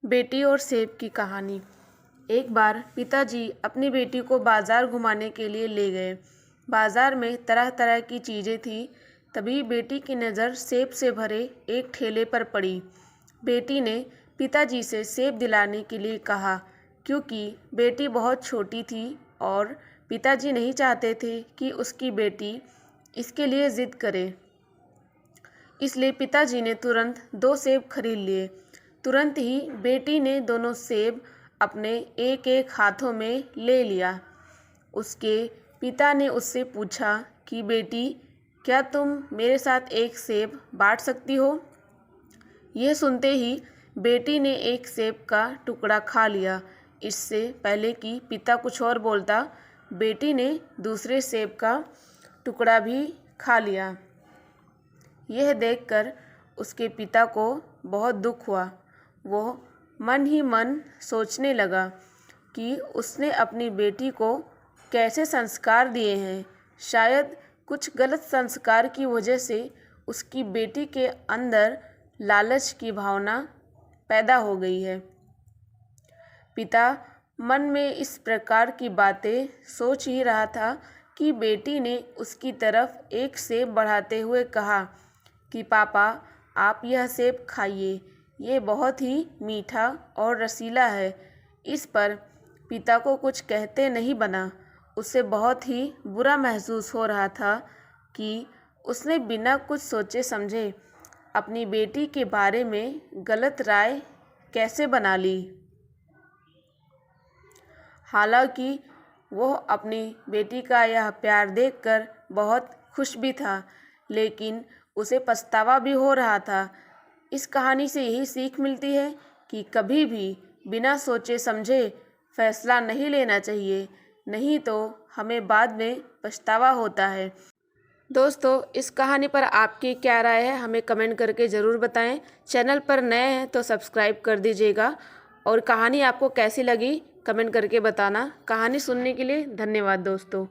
बेटी और सेब की कहानी। एक बार पिताजी अपनी बेटी को बाजार घुमाने के लिए ले गए। बाजार में तरह तरह की चीज़ें थी। तभी बेटी की नज़र सेब से भरे एक ठेले पर पड़ी। बेटी ने पिताजी से सेब दिलाने के लिए कहा, क्योंकि बेटी बहुत छोटी थी और पिताजी नहीं चाहते थे कि उसकी बेटी इसके लिए ज़िद करे। इसलिए पिताजी ने तुरंत 2 सेब खरीद लिए। तुरंत ही बेटी ने दोनों सेब अपने एक एक हाथों में ले लिया। उसके पिता ने उससे पूछा कि बेटी, क्या तुम मेरे साथ एक सेब बांट सकती हो? यह सुनते ही बेटी ने एक सेब का टुकड़ा खा लिया। इससे पहले कि पिता कुछ और बोलता, बेटी ने दूसरे सेब का टुकड़ा भी खा लिया। यह देखकर उसके पिता को बहुत दुख हुआ। वो मन ही मन सोचने लगा कि उसने अपनी बेटी को कैसे संस्कार दिए हैं। शायद कुछ गलत संस्कार की वजह से उसकी बेटी के अंदर लालच की भावना पैदा हो गई है। पिता मन में इस प्रकार की बातें सोच ही रहा था कि बेटी ने उसकी तरफ एक सेब बढ़ाते हुए कहा कि पापा, आप यह सेब खाइए, ये बहुत ही मीठा और रसीला है। इस पर पिता को कुछ कहते नहीं बना। उसे बहुत ही बुरा महसूस हो रहा था कि उसने बिना कुछ सोचे समझे अपनी बेटी के बारे में गलत राय कैसे बना ली। हालांकि वह अपनी बेटी का यह प्यार देखकर बहुत खुश भी था, लेकिन उसे पछतावा भी हो रहा था। इस कहानी से यही सीख मिलती है कि कभी भी बिना सोचे समझे फैसला नहीं लेना चाहिए, नहीं तो हमें बाद में पछतावा होता है। दोस्तों, इस कहानी पर आपकी क्या राय है हमें कमेंट करके ज़रूर बताएं। चैनल पर नए हैं तो सब्सक्राइब कर दीजिएगा और कहानी आपको कैसी लगी कमेंट करके बताना। कहानी सुनने के लिए धन्यवाद दोस्तों।